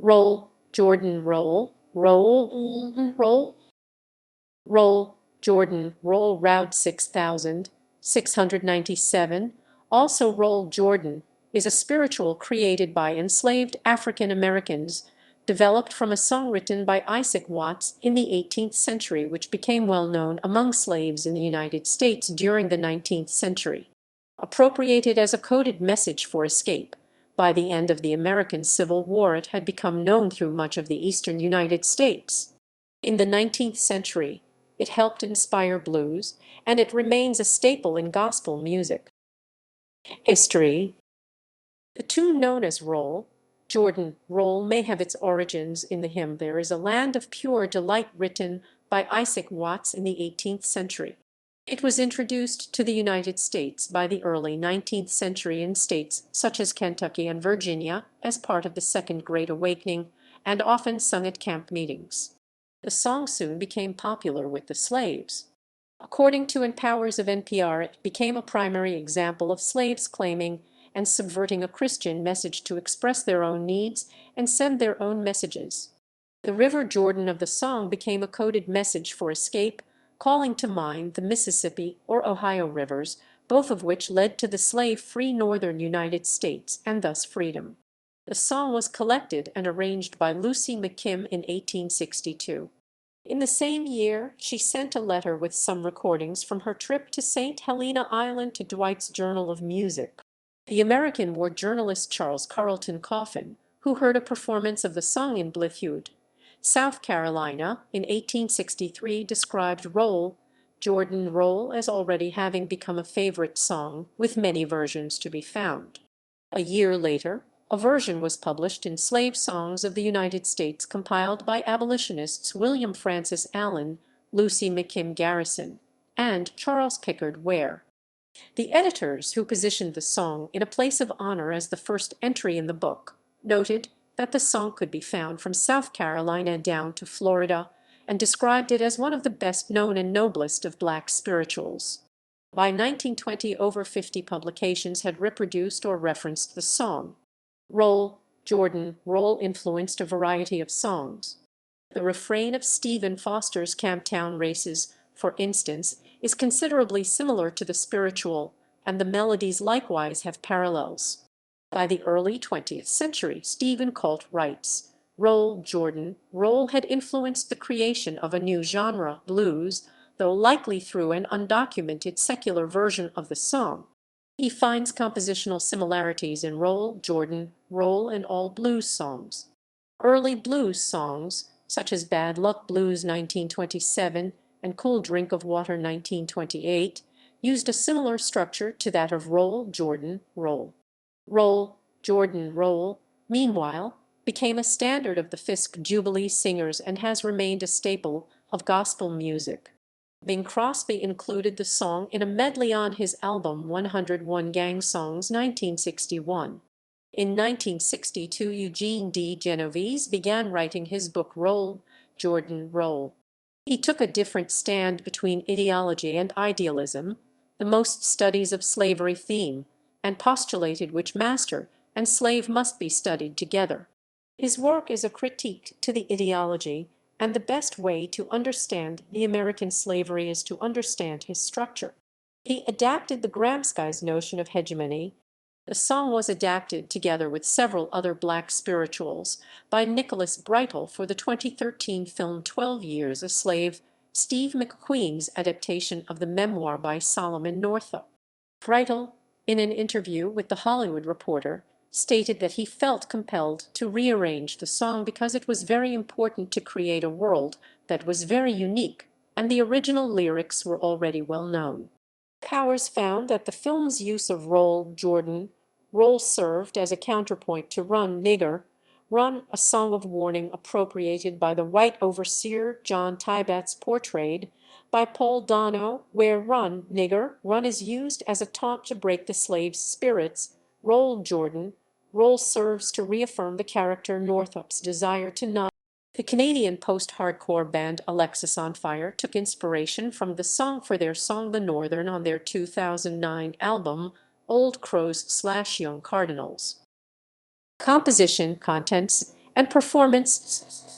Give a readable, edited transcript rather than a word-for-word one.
Roll, Jordan, roll, roll, roll, roll, Jordan, roll, Roud 6697. Also, Roll Jordan is a spiritual created by enslaved African Americans, developed from a song written by Isaac Watts in the 18th century, which became well known among slaves in the United States during the 19th century. Appropriated as a coded message for escape, by the end of the American Civil War it had become known through much of the eastern United States. In the 19th century, it helped inspire blues, and it remains a staple in gospel music. History. The tune known as Roll, Jordan, Roll may have its origins in the hymn There is a Land of Pure Delight written by Isaac Watts in the 18th century. It was introduced to the United States by the early 19th century in states such as Kentucky and Virginia as part of the Second Great Awakening, and often sung at camp meetings. The song soon became popular with the slaves. According to Powers of NPR, it became a primary example of slaves claiming and subverting a Christian message to express their own needs and send their own messages. The River Jordan of the song became a coded message for escape, calling to mind the Mississippi or Ohio rivers, both of which led to the slave-free northern United States and thus freedom. The song was collected and arranged by Lucy McKim in 1862. In the same year, she sent a letter with some recordings from her trip to St. Helena Island to Dwight's Journal of Music. The American war journalist Charles Carlton Coffin, who heard a performance of the song in Blythewood, South Carolina, in 1863, described Roll, Jordan Roll, as already having become a favorite song, with many versions to be found. A year later, a version was published in Slave Songs of the United States compiled by abolitionists William Francis Allen, Lucy McKim Garrison, and Charles Pickard Ware. The editors who positioned the song in a place of honor as the first entry in the book noted that the song could be found from South Carolina down to Florida, and described it as one of the best known and noblest of black spirituals. By 1920, over 50 publications had reproduced or referenced the song. Roll, Jordan, Roll influenced a variety of songs. The refrain of Stephen Foster's Camptown Races, for instance, is considerably similar to the spiritual, and the melodies likewise have parallels. By the early 20th century, Stephen Colt writes, Roll, Jordan, Roll had influenced the creation of a new genre, blues, though likely through an undocumented secular version of the song. He finds compositional similarities in Roll, Jordan, Roll, and all blues songs. Early blues songs, such as Bad Luck Blues 1927 and Cool Drink of Water 1928, used a similar structure to that of Roll, Jordan, Roll. Roll, Jordan, Roll, meanwhile, became a standard of the Fisk Jubilee Singers and has remained a staple of gospel music. Bing Crosby included the song in a medley on his album 101 Gang Songs 1961. In 1962, Eugene D. Genovese began writing his book Roll, Jordan, Roll. He took a different stand between ideology and idealism, the most studies of slavery theme, and postulated which master and slave must be studied together. His work is a critique to the ideology, and the best way to understand the American slavery is to understand his structure. He adapted the Gramsci's notion of hegemony. The song was adapted, together with several other black spirituals, by Nicholas Breitel for the 2013 film 12 Years a Slave, Steve McQueen's adaptation of the memoir by Solomon Northup. Breitel, in an interview with The Hollywood Reporter, stated that he felt compelled to rearrange the song because it was very important to create a world that was very unique, and the original lyrics were already well known. Powers found that the film's use of Roll, Jordan, Roll served as a counterpoint to Run, Nigger, Run, a song of warning appropriated by the white overseer John Tibat's portrayed by Paul Dano, where Run, Nigger, Run is used as a taunt to break the slave's spirits. Roll, Jordan, Roll serves to reaffirm the character Northup's desire to not. The Canadian post-hardcore band Alexis on Fire took inspiration from the song for their song The Northern on their 2009 album Old Crows/Young Cardinals. Composition, contents, and performance